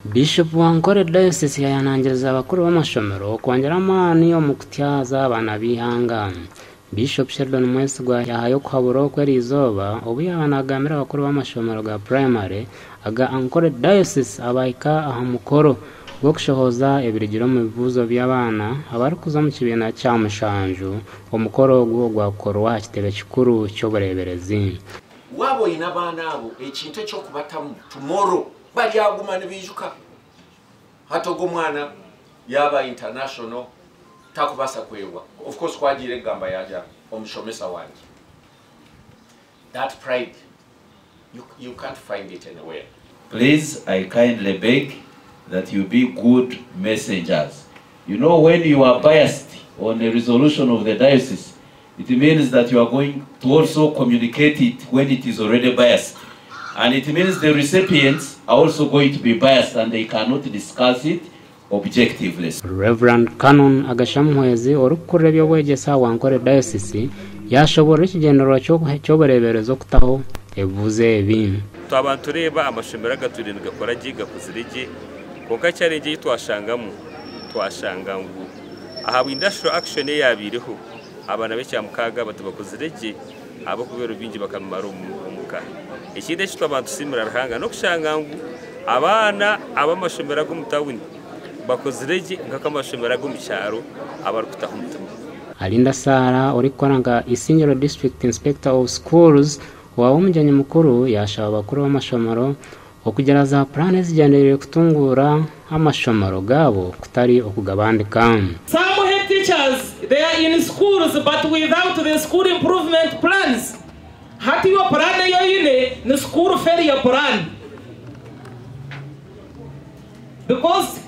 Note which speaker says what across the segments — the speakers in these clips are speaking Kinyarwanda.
Speaker 1: Bishop Wankore Diocese yanangiriza abakuru b'amashomero kongera amani yo mu kutyaza abana bihanga. Bishop Sheldon Mwesigwa yahaye kwaburo kweri izoba ubu yabanagambira abakuru b'amashomero ga primary aga Wankore Diocese abayika aha mukoro gwo kushohoza ebirigiro mu bibuzo by'abana abari kuza mu kibina cya mushanju omukoro gwo gwakorwa kitebe kikuru cyo bureberezi.
Speaker 2: Wabo inabana abo ekintu cyo kubatamu tomorrow bali agumana bijuka hatogo mwana yaba international takubasa kwewa of course kwagire gamba yaja omushomesa wanje. That pride you can't find it anywhere.
Speaker 3: Please, I kindly beg that you be good messengers. You know, when you are biased on the resolution of the diocese, it means that you are going to also communicate it when it is already biased. And it means the recipients are also going to be biased and they cannot discuss it objectively.
Speaker 1: Reverend Canon Agashamwezi orukure byo wegesa Wankore Diocese yashobora ikigendero cyo bureberezo kutaho evuze ebi.
Speaker 4: Twabantu reba amashomero gaturindwe gakora giga kuzirigi konka cyarenge twashanga ngo aha industrial action yabiriho abana be cyamukaga batubakuzirigi abo kubera ubingi bakamara umuka. Ikinde cy'abantu simira rahanga no kushanga ngo abana abamashomero go mutawuni bakozirege ngakamashomero go mucyaro abarukutaho umutima.
Speaker 1: Alinda Sara orikoranga Isingiro District Inspector of Schools wa umujanye mukuru yashaba bakuru b'amashomero okugera za plane zigendereye kutungura amashomero gabo kutari okugabandika.
Speaker 5: Some head teachers, they are in schools but without the school improvement plans. Hati yo plan yo yine ni school failure plan. Because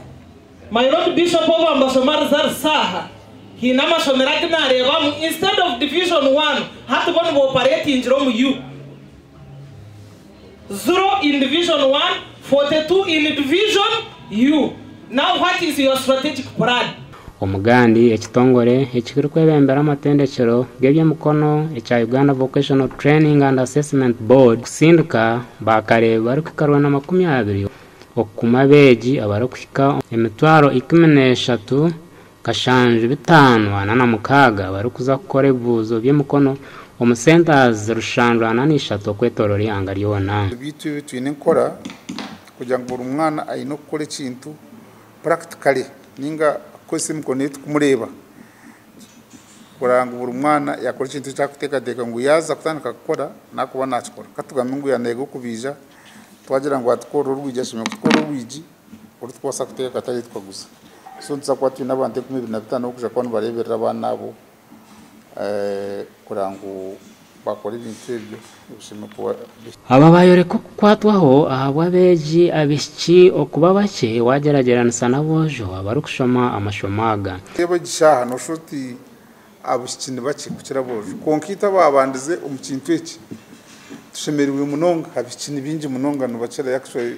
Speaker 5: my Lord Bishop of Ambassador Zar Saha he namashomero kinareba instead of division 1 hati bono operate in Jerome U 0 in division 1, 42 in division U. Now what is your strategic plan?
Speaker 1: Omugandi ekitongore ekikiri kwebembera amatendekero gebye mukono ekya Uganda Vocational Training and Assessment Board kusindika bakare bari kukarwa na 20 okumabeji abari kuhika emitwaro 13 kashanje 5 na mukaga bari kuza gukora ebuzo bye mukono omusentazi rushandwa nanishato kwetorora yanga lyona
Speaker 6: bitu twine nkora kugira ngo umwana ayino gukora ikintu practically ninga kwese mukonete kumureba kuranga buri mwana yakora ikintu cyakuteka deka ngo yaza kutandika gukora nakuba nakikora katugame ngo yanego kubija twagira ngo atkora urwijashime gukora urwiji urutwasa kuteka katari twaguza so nza kwati nabante 2025 kuja kwano bareberera abana abo kurangu bakora ibintu byo ubushime kuba
Speaker 1: aba bayore ko kwatwaho ababeji abishiki okuba bake wagerageranisa nabojo abari kushoma amashomaga
Speaker 6: yebo gishaha no shuti abishikini bake kukira bojo konkita babandize umukintu iki tushemeriwe munonga abishikini bingi munonga no bacera actually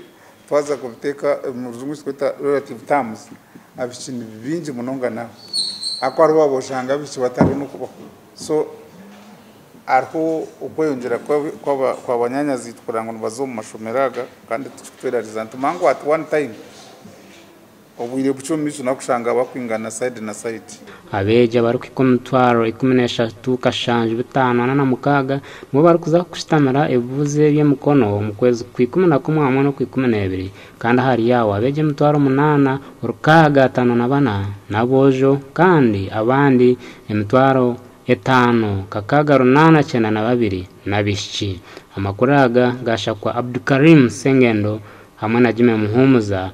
Speaker 6: twaza kubiteka mu ruzungu twita relative terms abishikini bingi munonga na akwari baboshanga bici batari no kuba so arho ukweyongera kwa banyanyazi tukuranga no bazo mu mashomeraga kandi tukitwerariza ntumango at one time obwire buco miso nakushanga bakwingana side na side
Speaker 1: abeje bari kwikomutwaro 13 kashanje 5 na mukaga mu bari kuza kushitamara evuze bye mukono mu kwezi kwikumana kumwe no kwikumana kandi hari yawo abeje mutwaro 8 urukaga 5 na bana nabojo kandi abandi emitwaro 5 kakaga 892 nabishiki amakuraga gashakwa Abdukarim Sengendo hamwe na Jime Muhumuza